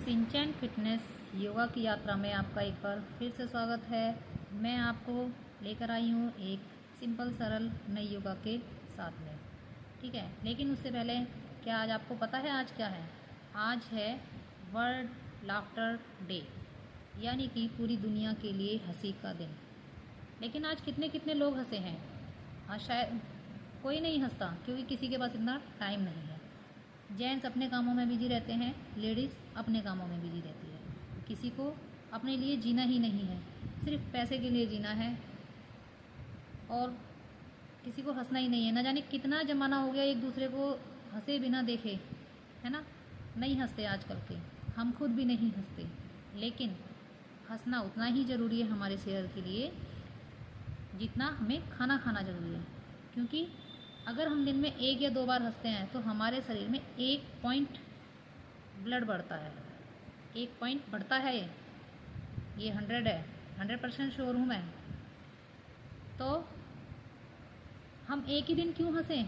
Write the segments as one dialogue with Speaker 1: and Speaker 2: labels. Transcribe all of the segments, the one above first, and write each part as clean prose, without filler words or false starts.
Speaker 1: सिंचन fitness yoga की यात्रा में आपका एक बार फिर से स्वागत है। मैं आपको लेकर आई हूँ एक सिंपल सरल नई योगा के साथ में, ठीक है। लेकिन उससे पहले क्या आज आपको पता है आज क्या है? आज है वर्ल्ड लाफ्टर डे, यानी कि पूरी दुनिया के लिए हंसी का दिन। लेकिन आज कितने कितने लोग हंसे हैं? आज शायद कोई नहीं हंसता, क्योंकि किसी के पास इतना टाइम नहीं है। जेंट्स अपने कामों में बिजी रहते हैं, लेडीज़ अपने कामों में बिजी रहती है। किसी को अपने लिए जीना ही नहीं है, सिर्फ पैसे के लिए जीना है, और किसी को हंसना ही नहीं है। ना जाने कितना ज़माना हो गया एक दूसरे को हंसे बिना देखे, है ना। नहीं हंसते आजकल के, हम खुद भी नहीं हंसते। लेकिन हंसना उतना ही ज़रूरी है हमारे सेहत के लिए जितना हमें खाना खाना ज़रूरी है। क्योंकि अगर हम दिन में 1 या 2 बार हंसते हैं तो हमारे शरीर में 1 पॉइंट ब्लड बढ़ता है। 1 पॉइंट बढ़ता है, ये 100 है, 100% श्योर हूँ मैं। तो हम एक ही दिन क्यों हंसें?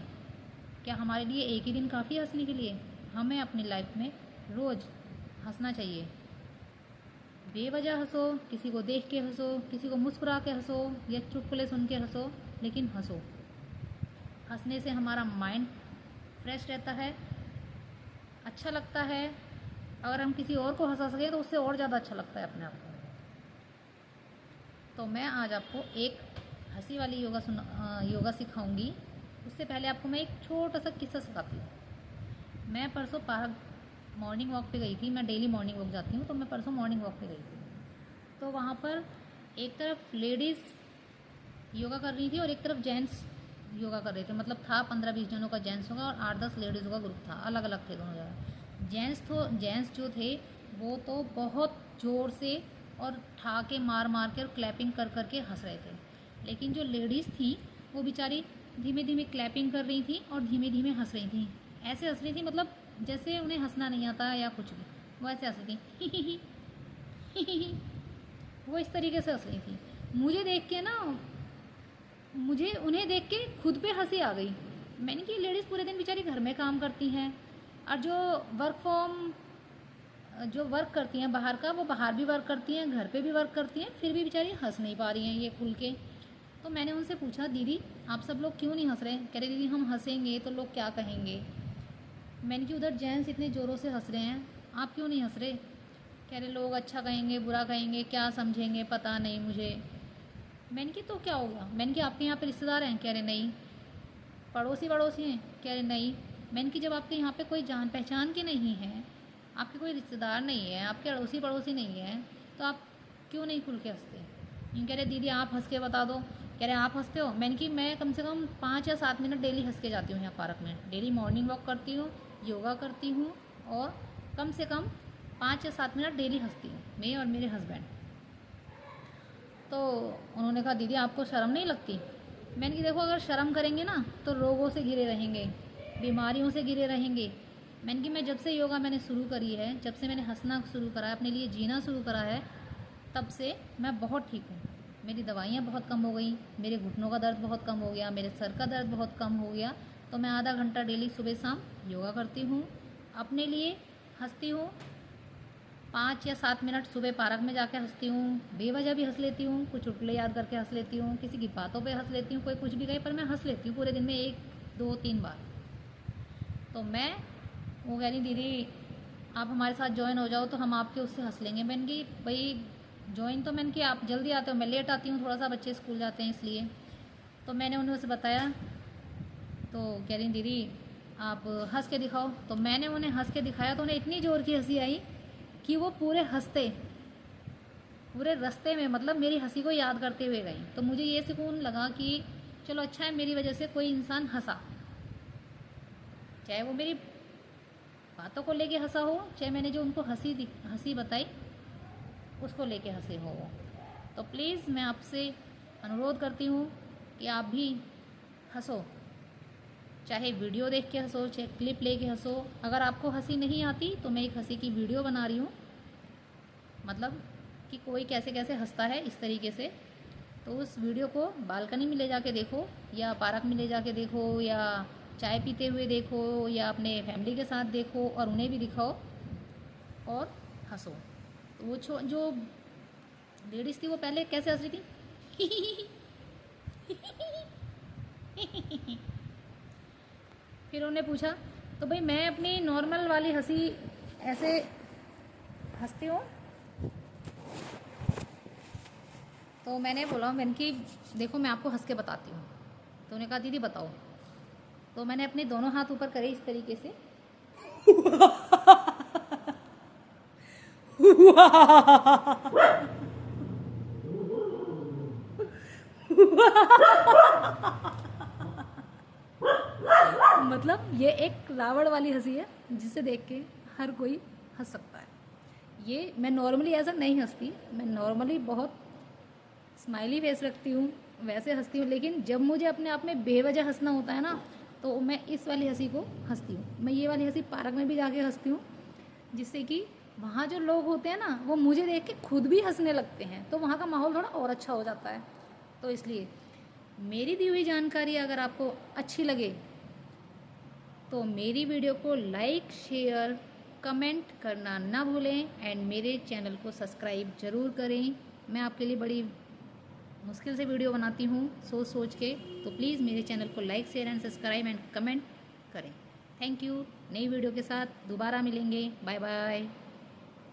Speaker 1: क्या हमारे लिए एक ही दिन काफ़ी हंसने के लिए? हमें अपनी लाइफ में रोज़ हंसना चाहिए। बेवजह हंसो, किसी को देख के हंसो, किसी को मुस्कुरा के हंसो, या चुटकुले सुन के हंसो, लेकिन हंसो। हंसने से हमारा माइंड फ्रेश रहता है, अच्छा लगता है। अगर हम किसी और को हंसा सकें तो उससे और ज़्यादा अच्छा लगता है अपने आप को। तो मैं आज आपको एक हंसी वाली योगा सिखाऊंगी। उससे पहले आपको मैं एक छोटा सा किस्सा सिखाती हूँ। मैं परसों पार्क मॉर्निंग वॉक पे गई थी। मैं डेली मॉर्निंग वॉक जाती हूँ, तो मैं परसों मॉर्निंग वॉक पे गई थी। तो वहाँ पर एक तरफ लेडीज़ योगा कर रही थी और एक तरफ जेंट्स योगा कर रहे थे। मतलब था 15-20 जनों का जेंट्स होगा और 8-10 लेडीज़ों का ग्रुप था। अलग अलग थे दोनों जगह। जेंट्स जो थे वो तो बहुत ज़ोर से और ठाके मार मार के और क्लैपिंग कर कर के हंस रहे थे। लेकिन जो लेडीज़ थी वो बेचारी धीमे धीमे क्लैपिंग कर रही थी और धीमे धीमे हंस रही थी। ऐसे हंस रही थी, मतलब जैसे उन्हें हंसना नहीं आता या कुछ भी, वो ऐसे हंस रही थी। वो इस तरीके से हंस रही थी। मुझे उन्हें देख के खुद पे हंसी आ गई। मैंने कि लेडीज़ पूरे दिन बेचारी घर में काम करती हैं, और जो वर्क करती हैं बाहर का, वो बाहर भी वर्क करती हैं, घर पे भी वर्क करती हैं, फिर भी बेचारी हंस नहीं पा रही हैं ये खुल के। तो मैंने उनसे पूछा, दीदी आप सब लोग क्यों नहीं हंस रहे? कह रहे, दीदी हम हंसेंगे तो लोग क्या कहेंगे। मैंने कि उधर जेंट्स इतने ज़ोरों से हंस रहे हैं, आप क्यों नहीं हंस रहे? कह रहे, लोग अच्छा कहेंगे, बुरा कहेंगे, क्या समझेंगे पता नहीं मुझे। मैंने कि तो क्या हो गया? मैंने कि आपके यहाँ पे रिश्तेदार हैं? कह रहे नहीं। पड़ोसी हैं? कह रहे नहीं। मैंने कि जब आपके यहाँ पे कोई जान पहचान के नहीं है, आपके कोई रिश्तेदार नहीं है, आपके अड़ोसी पड़ोसी नहीं है, तो आप क्यों नहीं खुल के हंसते? यूँ कह रहे, दीदी आप हंस के बता दो। कह रहे, आप हंसते हो? मैंने कि मैं कम से कम 5 या 7 मिनट डेली हंस के जाती हूँ यहाँ पार्क में। डेली मॉर्निंग वॉक करती हूँ, योगा करती हूँ, और कम से कम 5 या 7 मिनट डेली हंसती हूँ, मैं और मेरे हस्बैंड। तो उन्होंने कहा, दीदी आपको शर्म नहीं लगती? मैंने कि देखो, अगर शर्म करेंगे ना तो रोगों से घिरे रहेंगे, बीमारियों से घिरे रहेंगे। मैंने कि मैं जब से योगा मैंने शुरू करी है, जब से मैंने हंसना शुरू करा है, अपने लिए जीना शुरू करा है, तब से मैं बहुत ठीक हूँ। मेरी दवाइयाँ बहुत कम हो गई, मेरे घुटनों का दर्द बहुत कम हो गया, मेरे सर का दर्द बहुत कम हो गया। तो मैं आधा घंटा डेली सुबह शाम योगा करती हूँ, अपने लिए हंसती हूँ। 5 या 7 मिनट सुबह पार्क में जाके हंसती हूँ, बेवजह भी हंस लेती हूँ, कुछ चुटकुले याद करके हंस लेती हूँ, किसी की बातों पे हंस लेती हूँ, कोई कुछ भी कहे पर मैं हंस लेती हूँ पूरे दिन में 1, 2, 3 बार। तो वो कह रही, दीदी आप हमारे साथ ज्वाइन हो जाओ तो हम आपके उससे हंस लेंगे। मैंने कि भाई ज्वाइन तो मैंने कि आप जल्दी आते हो, मैं लेट आती हूँ थोड़ा सा, बच्चे स्कूल जाते हैं इसलिए। तो मैंने उन्हें उसे बताया, तो कह रही, दीदी आप हंस के दिखाओ। तो मैंने उन्हें हंस के दिखाया तो उन्हें इतनी ज़ोर की हंसी आई कि वो पूरे रास्ते में, मतलब मेरी हंसी को याद करते हुए गई। तो मुझे ये सुकून लगा कि चलो अच्छा है, मेरी वजह से कोई इंसान हंसा। चाहे वो मेरी बातों को लेके हंसा हो, चाहे मैंने जो उनको हंसी बताई उसको लेके हंसे हो। तो प्लीज़ मैं आपसे अनुरोध करती हूँ कि आप भी हंसो, चाहे वीडियो देख के हंसो, चाहे क्लिप लेके हंसो। अगर आपको हंसी नहीं आती तो मैं एक हंसी की वीडियो बना रही हूँ, मतलब कि कोई कैसे कैसे हंसता है इस तरीके से। तो उस वीडियो को बालकनी में ले जाके देखो, या पार्क में ले जाके देखो, या चाय पीते हुए देखो, या अपने फैमिली के साथ देखो और उन्हें भी दिखाओ, और हंसो। तो वो जो लेडीज़ थी वो पहले कैसे हंस रही थी फिर उन्होंने पूछा, तो भाई मैं अपनी नॉर्मल वाली हंसी ऐसे हंसती हूँ। तो मैंने बोला, मैंने कि देखो मैं आपको हंस के बताती हूँ। तो उन्होंने कहा दीदी बताओ। तो मैंने अपने दोनों हाथ ऊपर करे इस तरीके से मतलब ये एक रावण वाली हंसी है जिसे देख के हर कोई हंस सकता है। ये मैं नॉर्मली ऐसा नहीं हंसती, मैं नॉर्मली बहुत स्माइली फेस रखती हूँ, वैसे हंसती हूँ। लेकिन जब मुझे अपने आप में बेवजह हंसना होता है ना, तो मैं इस वाली हंसी को हंसती हूँ। मैं ये वाली हंसी पार्क में भी जाके हंसती हूँ, जिससे कि वहाँ जो लोग होते हैं ना, वो मुझे देख के खुद भी हंसने लगते हैं, तो वहाँ का माहौल थोड़ा और अच्छा हो जाता है। तो इसलिए मेरी दी हुई जानकारी अगर आपको अच्छी लगे तो मेरी वीडियो को लाइक, शेयर, कमेंट करना ना भूलें एंड मेरे चैनल को सब्सक्राइब ज़रूर करें। मैं आपके लिए बड़ी मुश्किल से वीडियो बनाती हूँ सोच सोच के, तो प्लीज़ मेरे चैनल को like, share and subscribe and comment करें। Thank you. नई वीडियो के साथ दोबारा मिलेंगे। Bye bye.